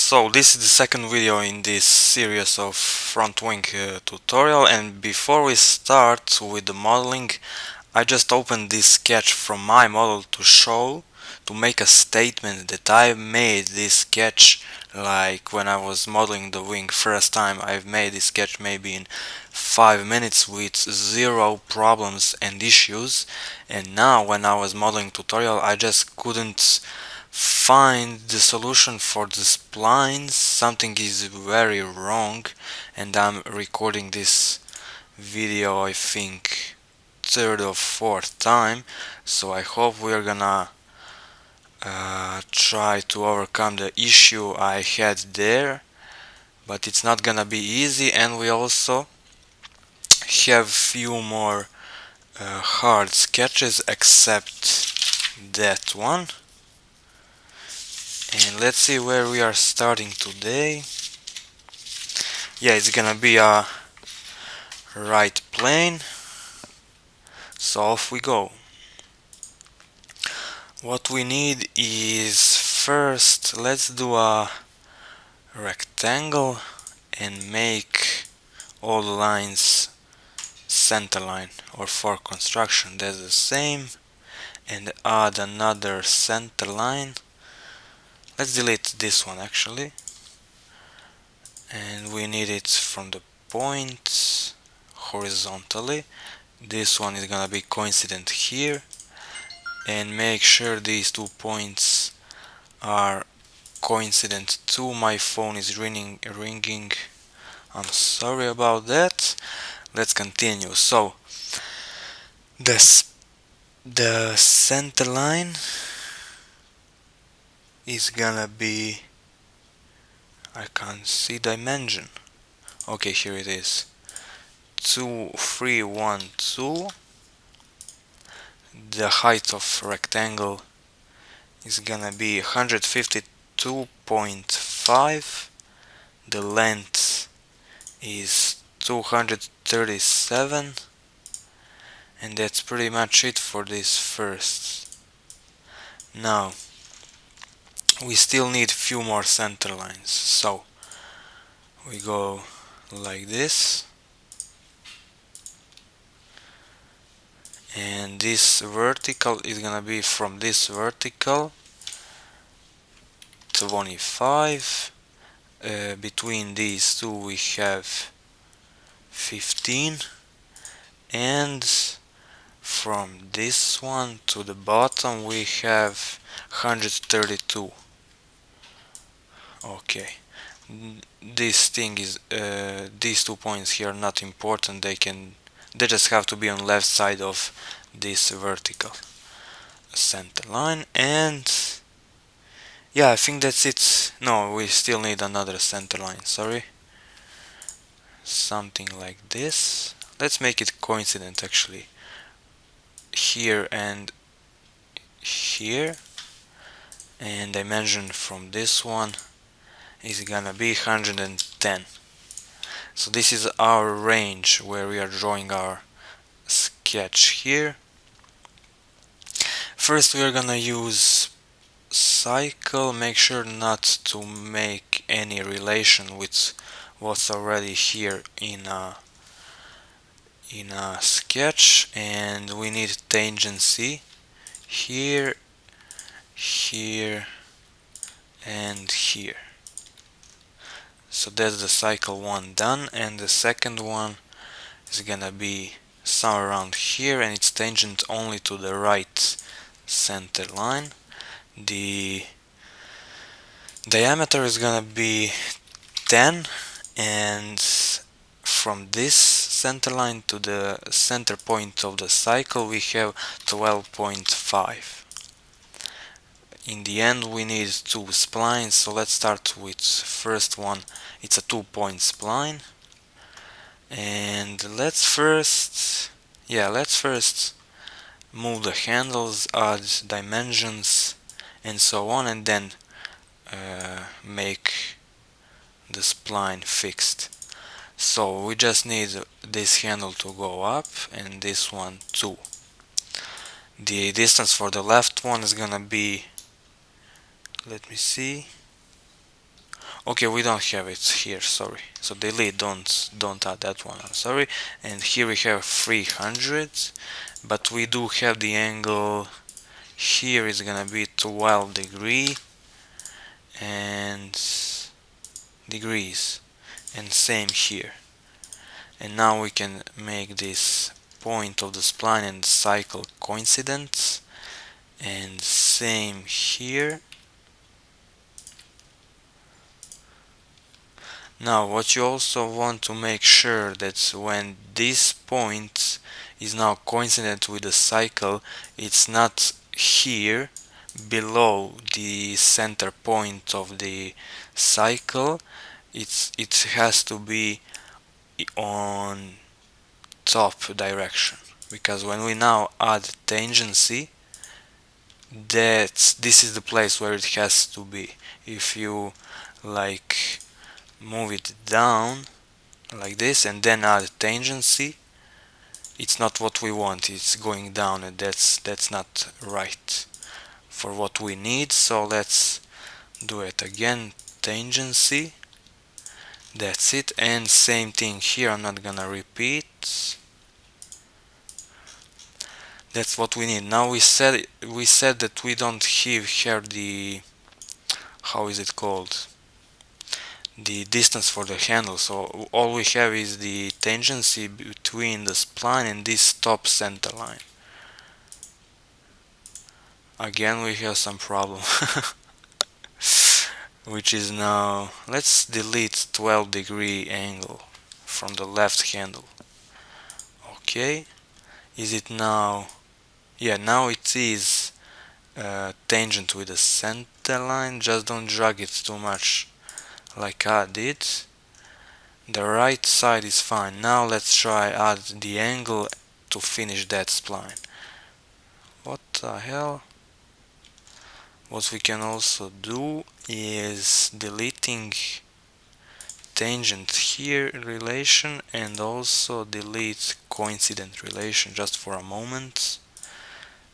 So this is the second video in this series of front wing tutorial, and before we start with the modeling, I just opened this sketch from my model to make a statement that I made this sketch like when I was modeling the wing first time. I've made this sketch maybe in 5 minutes with zero problems and issues, and now when I was modeling tutorial I just couldn't find the solution for the splines. Something is very wrong, and I'm recording this video I think third or fourth time, so I hope we're gonna try to overcome the issue I had there, but it's not gonna be easy, and we also have few more hard sketches except that one. And let's see where we are starting today. Yeah, it's gonna be a right plane, so off we go. What we need is, first let's do a rectangle and make all the lines center line, or for construction that's the same, and add another center line. Let's delete this one actually, and we need it from the point horizontally. This one is gonna be coincident here, and make sure these 2 points are coincident too. My phone is ringing. I'm sorry about that. Let's continue. So the center line is gonna be, I can't see dimension. Okay, here it is. 2, 3, 1, 2. The height of rectangle is gonna be 152.5. The length is 237, and that's pretty much it for this first. Now we still need few more center lines, so we go like this, and this vertical is gonna be from this vertical 25. Between these two we have 15, and from this one to the bottom we have 132. Okay, this thing is these 2 points here are not important. They just have to be on left side of this vertical center line. And yeah, I think that's it. No, we still need another center line, sorry. Something like this. Let's make it coincident actually. Here and here. And dimension from this one is gonna be 110. So this is our range where we are drawing our sketch here. First we are gonna use cycle. Make sure not to make any relation with what's already here in a sketch, and we need tangency here, here, and here. So that's the cycle one done, and the second one is gonna be somewhere around here, and it's tangent only to the right center line. The diameter is gonna be 10, and from this center line to the center point of the cycle we have 12.5. In the end we need 2 splines, so let's start with first one. It's a 2-point spline, and let's first move the handles, add dimensions and so on, and then make the spline fixed. So we just need this handle to go up and this one too. The distance for the left one is gonna be, let me see, Okay, we don't have it here, sorry. So delete, don't add that one, I'm sorry. And here we have 300, but we do have the angle here is gonna be 12 degree and degrees, and same here. And now we can make this point of the spline and cycle coincident, and same here. Now what you also want to make sure that when this point is now coincident with the cycle, it's not here below the center point of the cycle. It has to be on top direction, because when we now add tangency, this is the place where it has to be. If you like move it down like this and then add tangency, it's not what we want, it's going down, and that's not right for what we need. So let's do it again, tangency, that's it. And same thing here, I'm not gonna repeat. That's what we need. Now we said that we don't have here the, how is it called, the distance for the handle, so all we have is the tangency between the spline and this top center line. Again we have some problem. Which is now, let's delete 12 degree angle from the left handle. Okay, is it now? Yeah, now it is tangent with the center line. Just don't drag it too much like I did. The right side is fine. Now let's try add the angle to finish that spline. What the hell? What we can also do is deleting tangent here relation and also delete coincident relation just for a moment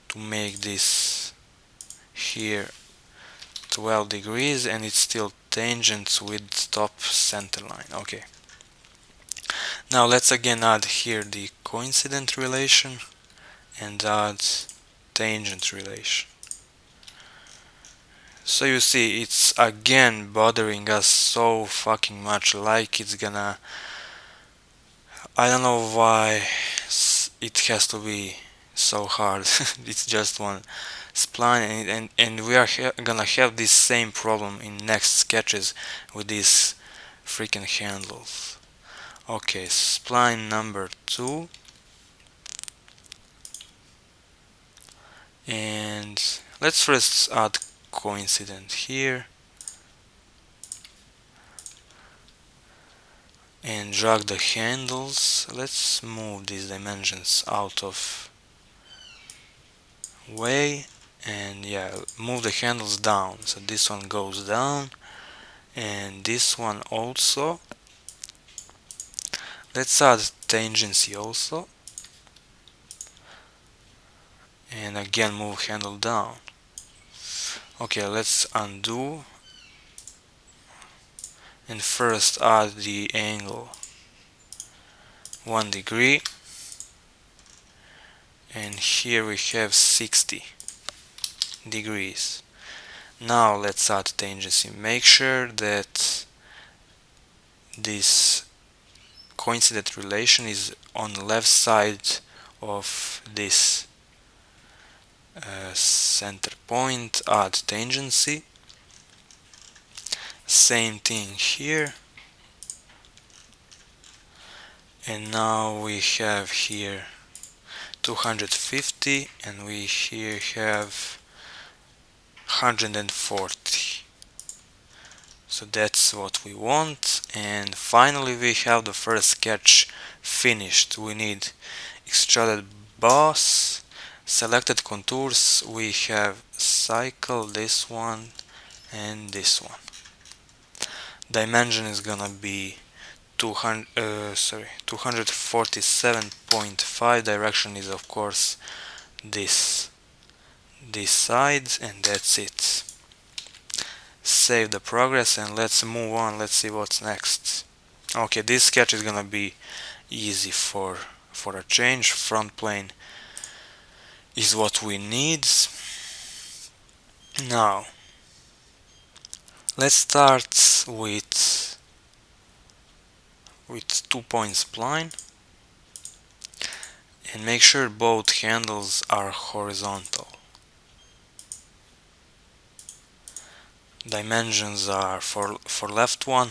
to make this here 12 degrees, and it's still tangent with top center line. Okay, now let's again add here the coincident relation and add tangent relation. So you see, it's again bothering us so fucking much, like it's gonna, I don't know why it has to be so hard. It's just one spline, and we are gonna have this same problem in next sketches with these freaking handles. Okay, spline number 2, and let's first add coincident here and drag the handles. Let's move these dimensions out of way, and yeah, move the handles down, so this one goes down and this one also. Let's add tangency also, and again move handle down. Okay, let's undo and first add the angle 1 degree, and here we have 60 degrees. Now let's add tangency. Make sure that this coincident relation is on the left side of this center point. Add tangency. Same thing here. And now we have here 250 and we here have 140. So that's what we want. And finally we have the first sketch finished. We need extruded boss, selected contours, we have cycle, this one and this one. Dimension is gonna be 247.5. Direction is of course this side, and that's it. Save the progress and let's move on. Let's see what's next. Okay, this sketch is gonna be easy for a change. Front plane is what we need. Now let's start with 2-point spline and make sure both handles are horizontal. Dimensions are for left one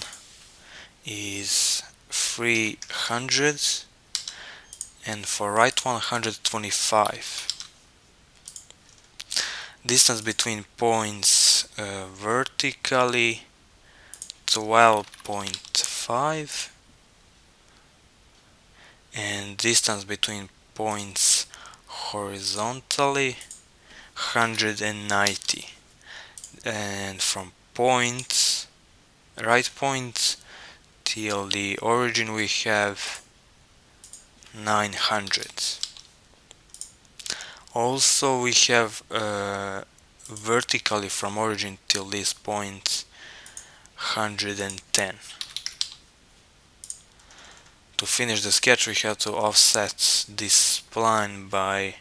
is 300 and for right one 125. Distance between points vertically 12.5 and distance between points horizontally 190, and from right point till the origin we have 900. Also we have vertically from origin till this point 110. To finish the sketch we have to offset this spline by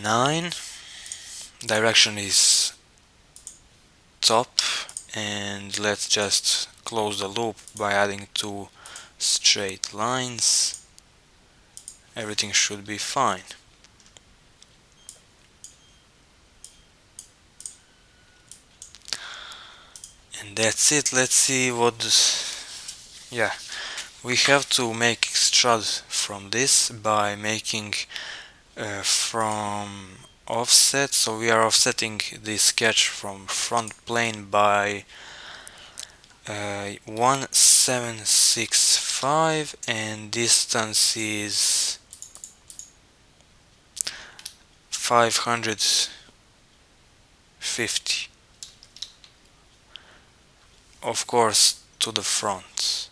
9. Direction is top, and let's just close the loop by adding 2 straight lines. Everything should be fine. And that's it. Let's see what we have to make extrude from this by making from offset. So we are offsetting this sketch from front plane by 1765 and distance is 550, of course, to the front.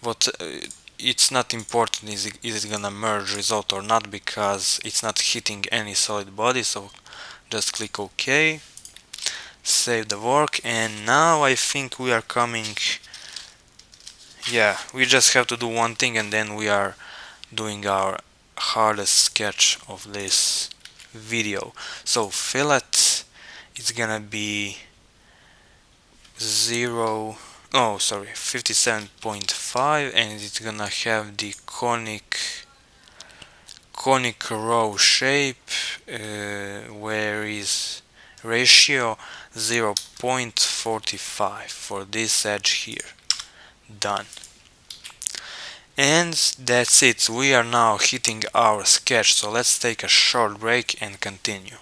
What it's not important is it gonna merge result or not, because it's not hitting any solid body. So just click OK, save the work, and now I think we are coming. Yeah, we just have to do one thing and then we are doing our hardest sketch of this video. So fillet is gonna be 57.5, and it's gonna have the conic row shape where is ratio 0.45 for this edge here. Done. And that's it. We are now hitting our sketch, so let's take a short break and continue.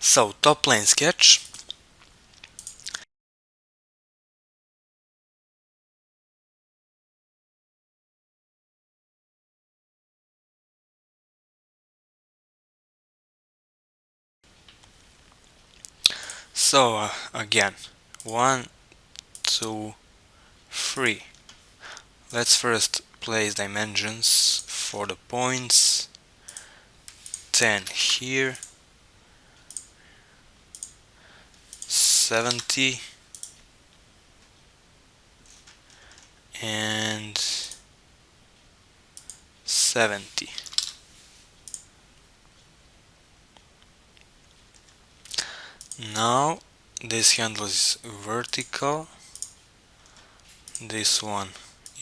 So top plane sketch. So again, 1, 2, 3. Let's first place dimensions for the points. 10 here, 70, and 70. Now this handle is vertical, this one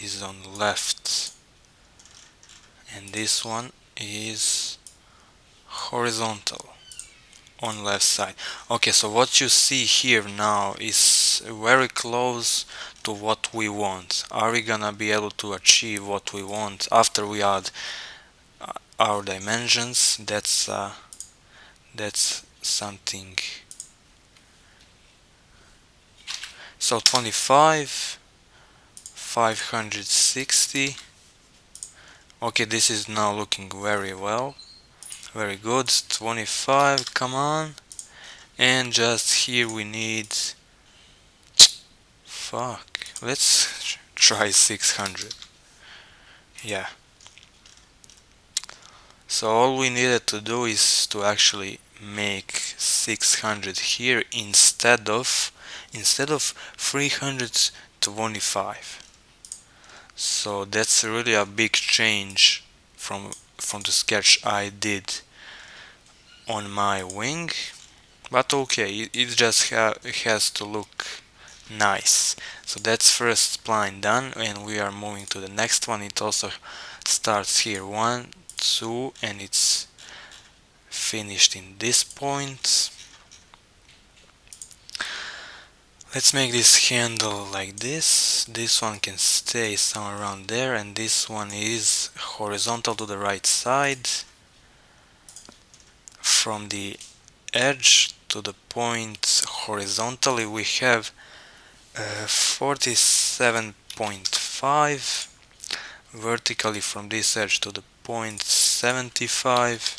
is on the left, and this one is horizontal on left side. Okay, so what you see here now is very close to what we want. Are we gonna be able to achieve what we want after we add our dimensions? That's something. So 25, 560. Okay, this is now looking very well. Very good. 25, come on. And just here we need. Fuck. Let's try 600. Yeah. So all we needed to do is to actually make 600 here instead of 325. So that's really a big change from the sketch I did on my wing, but okay, it just it has to look nice. So that's first spline done, and we are moving to the next one. It also starts here 1, 2, and it's finished in this point. Let's make this handle like this. This one can stay somewhere around there, and this one is horizontal to the right side. From the edge to the point horizontally we have 47.5. Vertically from this edge to the point 75.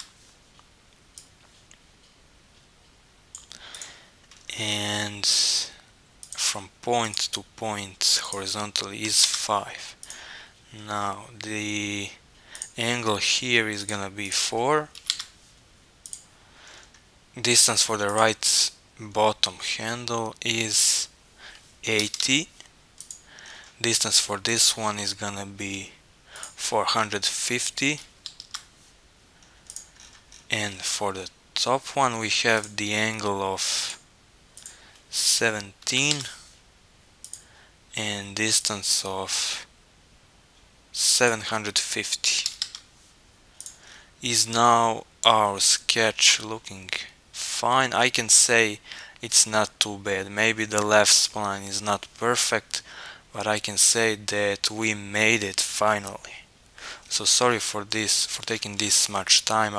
And from point to point horizontally is 5. Now the angle here is gonna be 4. Distance for the right bottom handle is 80. Distance for this one is gonna be 450. And for the top one we have the angle of 17 and distance of 750. Is now our sketch looking fine? I can say it's not too bad. Maybe the left spline is not perfect, but I can say that we made it finally. So sorry for this, for taking this much time.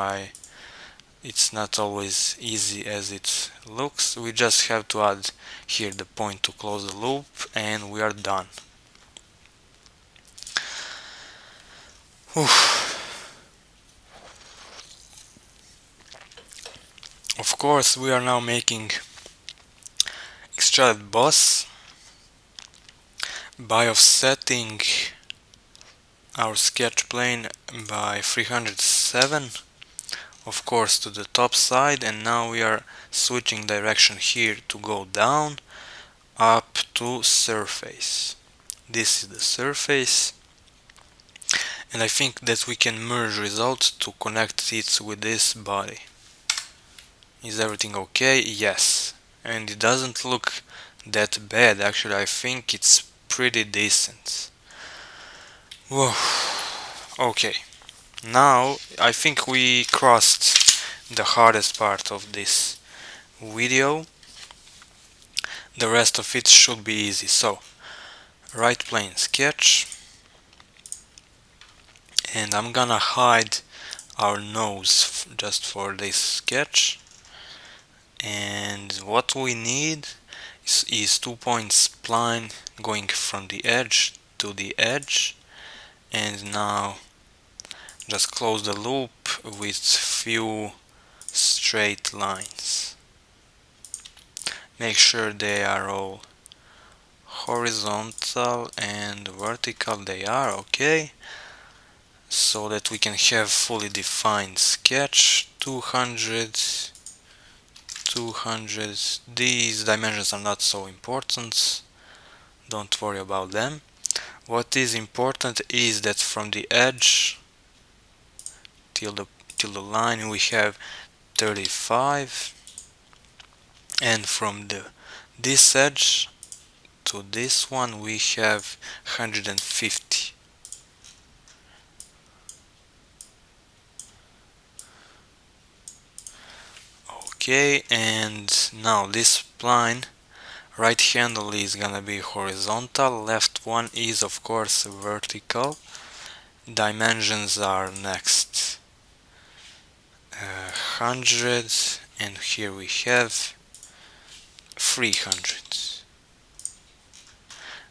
It's not always easy as it looks. We just have to add here the point to close the loop and we are done. Of course, we are now making extruded boss by offsetting our sketch plane by 307, of course, to the top side, and now we are switching direction here to go down up to surface. This is the surface, and I think that we can merge results to connect it with this body. Is everything okay? Yes. And it doesn't look that bad. Actually, I think it's pretty decent. Whoa. Okay. Now, I think we crossed the hardest part of this video. The rest of it should be easy. So, right plane sketch. And I'm gonna hide our nose just for this sketch. And what we need is 2-point spline going from the edge to the edge. And now just close the loop with few straight lines. Make sure they are all horizontal and vertical. They are okay, so that we can have fully defined sketch. 200. These dimensions are not so important, don't worry about them. What is important is that from the edge till the line we have 35, and from this edge to this one we have 150. Okay, and now this spline, right handle is gonna be horizontal, left one is of course vertical. Dimensions are next. 100, and here we have 300.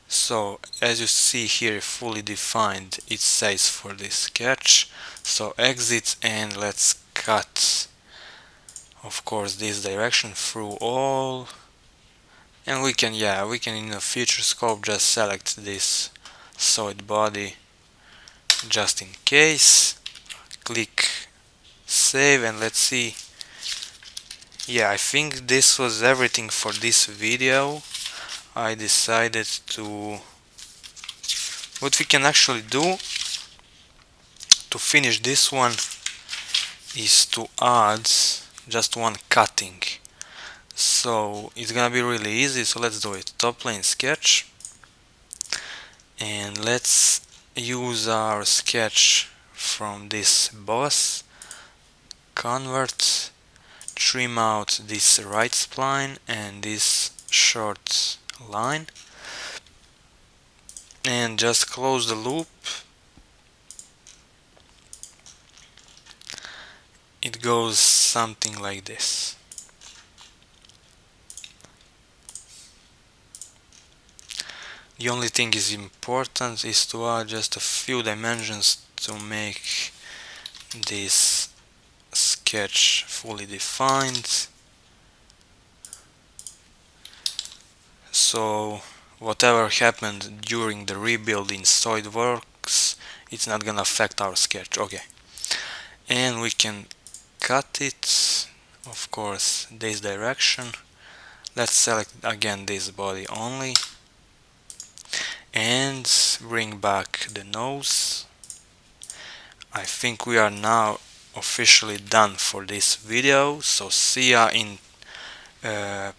So as you see here, fully defined, it says for this sketch. So exit and let's cut, of course, this direction through all, and we can in the future scope just select this solid body just in case. Click save and let's see yeah, I think this was everything for this video. I decided to what we can actually do to finish this one is to add just one cutting. So it's gonna be really easy, so let's do it. Top plane sketch, and let's use our sketch from this boss, convert, trim out this right spline and this short line, and just close the loop. It goes something like this. The only thing is important is to add just a few dimensions to make this sketch fully defined. So whatever happened during the rebuild in SolidWorks, it's not gonna affect our sketch. Okay. And we can cut it, of course, this direction. Let's select again this body only and bring back the nose. I think we are now officially done for this video, so see ya in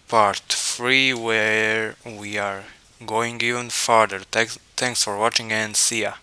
part 3 where we are going even farther. Thanks for watching and see ya.